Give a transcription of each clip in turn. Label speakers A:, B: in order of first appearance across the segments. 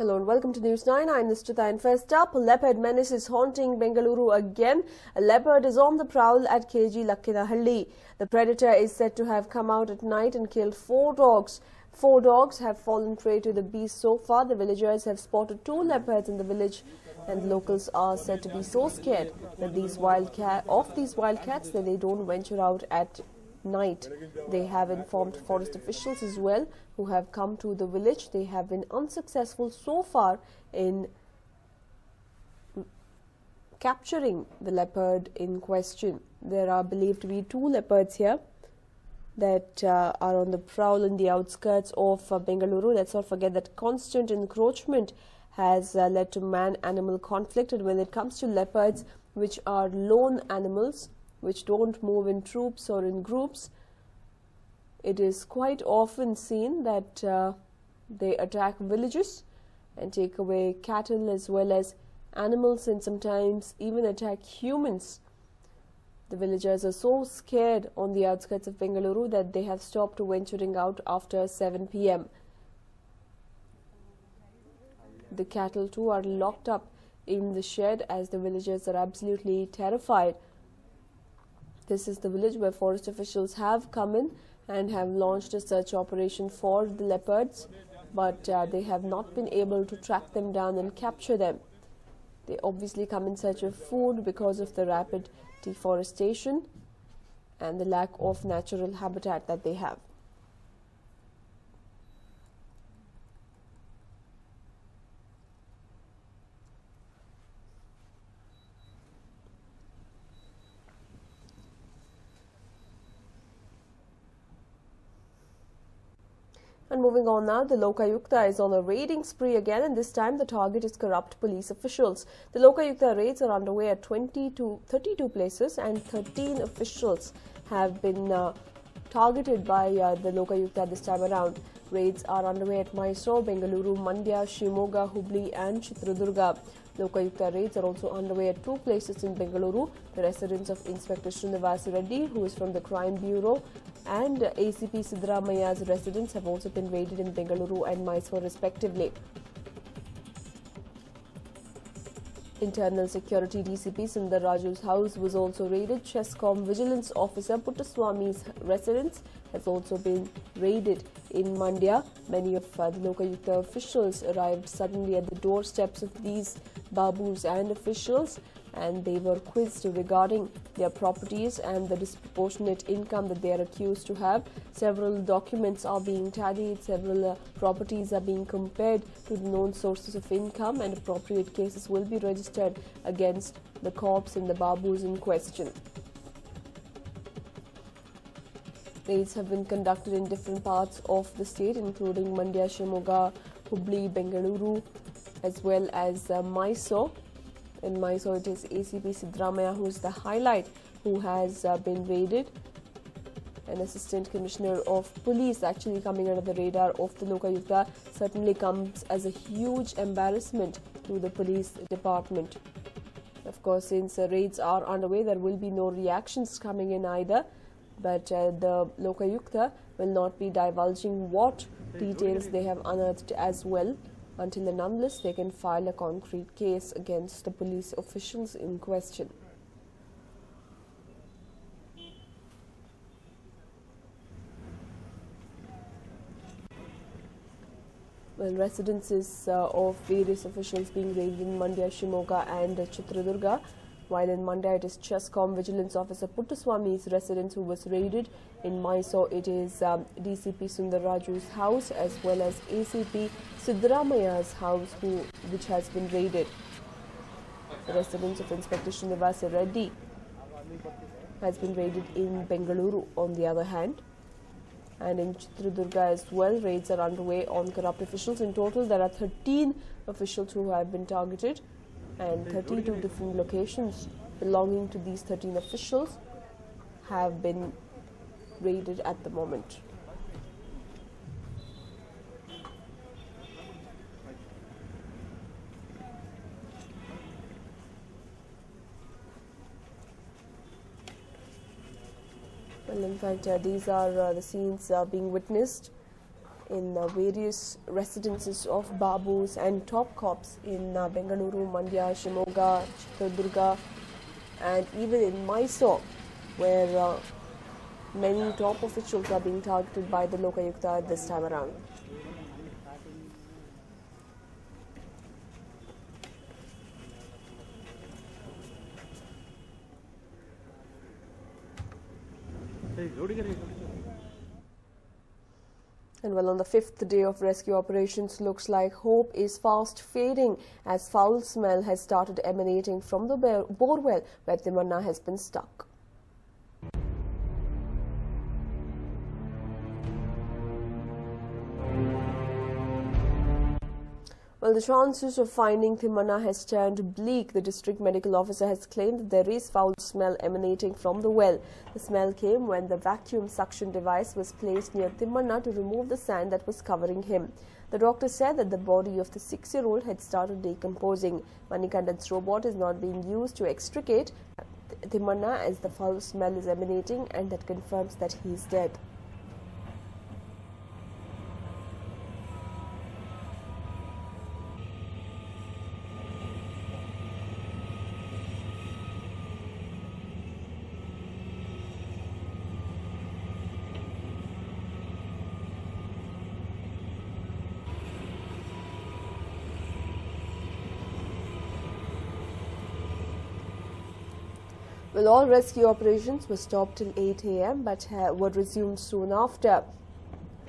A: Hello and welcome to News 9. I'm Nishtita, and first up, leopard menace is haunting Bengaluru again. A leopard is on the prowl at KG Lakkinahalli. The predator is said to have come out at night and killed 4 dogs. 4 dogs have fallen prey to the beast so far. The villagers have spotted 2 leopards in the village, and locals are said to be so scared that these wildcats that they don't venture out at night. They have informed forest officials as well, who have come to the village. They have been unsuccessful so far in capturing the leopard in question. There are believed to be 2 leopards here that are on the prowl in the outskirts of Bengaluru. Let's not forget that constant encroachment has led to man-animal conflict, and when it comes to leopards, which are lone animals, which don't move in troops or in groups, it is quite often seen that they attack villages and take away cattle as well as animals, and sometimes even attack humans. The villagers are so scared on the outskirts of Bengaluru that they have stopped venturing out after 7 p.m. The cattle too are locked up in the shed as the villagers are absolutely terrified. This is the village where forest officials have come in and have launched a search operation for the leopards, but they have not been able to track them down and capture them. They obviously come in search of food because of the rapid deforestation and the lack of natural habitat that they have. And moving on now, the Lokayukta is on a raiding spree again, and this time the target is corrupt police officials. The Lokayukta raids are underway at 20 to 32 places, and 13 officials have been targeted by the Lokayukta this time around. Raids are underway at Mysore, Bengaluru, Mandya, Shimoga, Hubli and Chitradurga. Lokayukta raids are also underway at 2 places in Bengaluru. The residence of Inspector Srinivas Reddy, who is from the Crime Bureau, and ACP Siddaramaya's residence have also been raided in Bengaluru and Mysore respectively. Internal Security DCP Sundar Raju's house was also raided. Chescom Vigilance Officer Puttaswamy's residence has also been raided in Mandya. Many of the Lokayukta officials arrived suddenly at the doorsteps of these babus and officials, and they were quizzed regarding their properties and the disproportionate income that they are accused to have. Several documents are being tallied, several properties are being compared to the known sources of income, and appropriate cases will be registered against the corps and the babus in question. Raids have been conducted in different parts of the state, including Mandya, Shimoga, Hubli, Bengaluru, as well as Mysore. In Mysore, it is ACP Siddaramaya who is the highlight, who has been raided. An assistant commissioner of police actually coming under the radar of the Lokayukta certainly comes as a huge embarrassment to the police department. Of course, since raids are underway, there will be no reactions coming in either. But the Lokayukta will not be divulging what details they have unearthed as well, until and unless they can file a concrete case against the police officials in question. Well, residences of various officials being raided in Mandya, Shimoga and Chitradurga. While in Mandya, it is Chescom Vigilance Officer Puttaswamy's residence who was raided. In Mysore, it is DCP Sundar Raju's house as well as ACP Siddaramaya's house which has been raided. The residence of Inspector Srinivas Reddy has been raided in Bengaluru on the other hand. And in Chitradurga as well, raids are underway on corrupt officials. In total, there are 13 officials who have been targeted, and 32 different locations belonging to these 13 officials have been raided at the moment. Well, in fact, these are the scenes being witnessed in various residences of Babus and top cops in Bengaluru, Mandya, Shimoga, Chitradurga, and even in Mysore, where many top officials are being targeted by the Lokayukta this time around. And well, on the fifth day of rescue operations, looks like hope is fast fading as foul smell has started emanating from the borewell where Timanna has been stuck. Well, the chances of finding Timanna has turned bleak. The district medical officer has claimed that there is foul smell emanating from the well. The smell came when the vacuum suction device was placed near Timanna to remove the sand that was covering him. The doctor said that the body of the 6-year-old had started decomposing. Manikandan's robot is not being used to extricate Timanna as the foul smell is emanating, and that confirms that he is dead. Well, all rescue operations were stopped till 8 a.m. but were resumed soon after.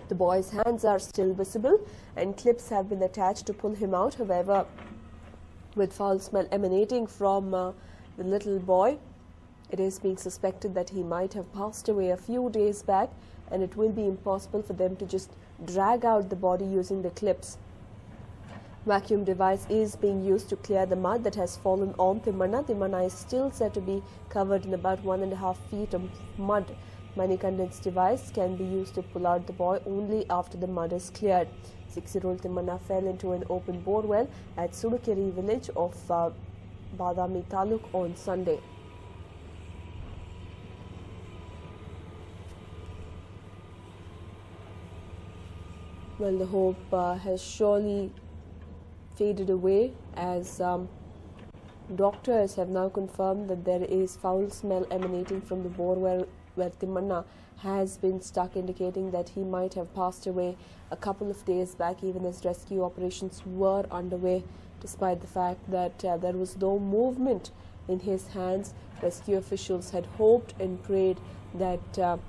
A: The boy's hands are still visible and clips have been attached to pull him out. However, with foul smell emanating from the little boy, it is being suspected that he might have passed away a few days back, and it will be impossible for them to just drag out the body using the clips. Vacuum device is being used to clear the mud that has fallen on Timanna. Timanna is still said to be covered in about 1.5 feet of mud. Manikandan's device can be used to pull out the boy only after the mud is cleared. 6-year-old Timanna fell into an open borewell at Sudukeri village of Badami Taluk on Sunday. Well, the hope has surely faded away as doctors have now confirmed that there is foul smell emanating from the borewell where Timanna has been stuck, indicating that he might have passed away a couple of days back, even as rescue operations were underway. Despite the fact that there was no movement in his hands, rescue officials had hoped and prayed that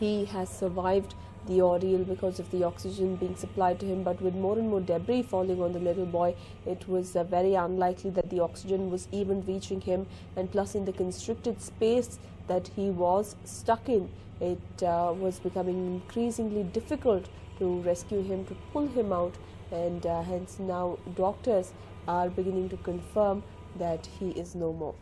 A: he has survived the ordeal because of the oxygen being supplied to him, but with more and more debris falling on the little boy, it was very unlikely that the oxygen was even reaching him, and plus in the constricted space that he was stuck in, it was becoming increasingly difficult to rescue him, to pull him out, and hence now doctors are beginning to confirm that he is no more.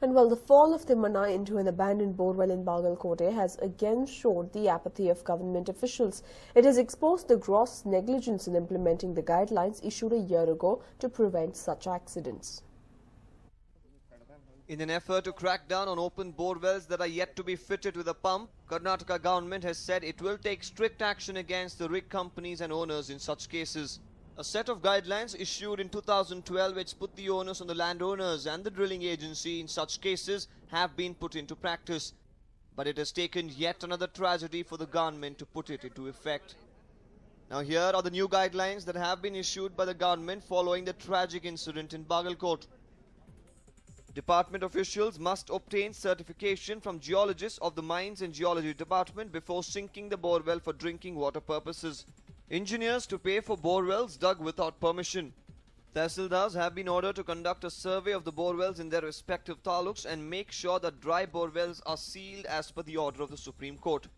A: And well, the fall of Timanna into an abandoned borewell in Bagalkote has again showed the apathy of government officials. It has exposed the gross negligence in implementing the guidelines issued a year ago to prevent such accidents.
B: In an effort to crack down on open borewells that are yet to be fitted with a pump, Karnataka government has said it will take strict action against the rig companies and owners in such cases. A set of guidelines issued in 2012 which put the onus on the landowners and the drilling agency in such cases have been put into practice. But it has taken yet another tragedy for the government to put it into effect. Now here are the new guidelines that have been issued by the government following the tragic incident in Bagalkote. Department officials must obtain certification from geologists of the Mines and Geology Department before sinking the borewell for drinking water purposes. Engineers to pay for borewells dug without permission. Tehsildars have been ordered to conduct a survey of the borewells in their respective taluks and make sure that dry borewells are sealed as per the order of the Supreme Court.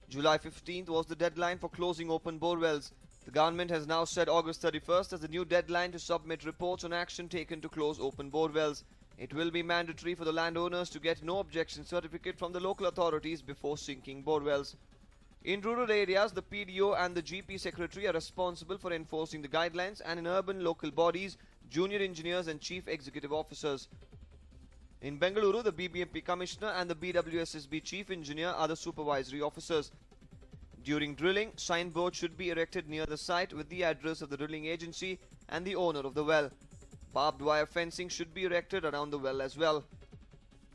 B: July 15th was the deadline for closing open borewells. The government has now set August 31st as the new deadline to submit reports on action taken to close open borewells. It will be mandatory for the landowners to get no objection certificate from the local authorities before sinking borewells. In rural areas, the PDO and the GP Secretary are responsible for enforcing the guidelines, and in urban local bodies, junior engineers and chief executive officers. In Bengaluru, the BBMP commissioner and the BWSSB chief engineer are the supervisory officers. During drilling, signboards should be erected near the site with the address of the drilling agency and the owner of the well. Barbed wire fencing should be erected around the well as well.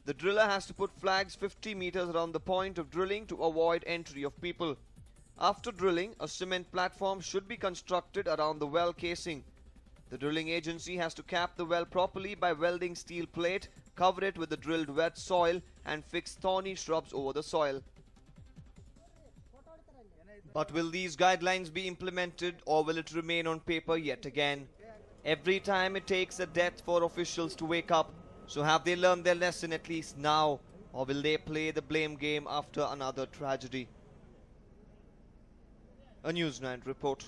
B: The driller has to put flags 50 meters around the point of drilling to avoid entry of people. After drilling, a cement platform should be constructed around the well casing. The drilling agency has to cap the well properly by welding steel plate, cover it with the drilled wet soil and fix thorny shrubs over the soil. But will these guidelines be implemented or will it remain on paper yet again? Every time it takes a death for officials to wake up. So have they learned their lesson at least now, or will they play the blame game after another tragedy? A News9 report.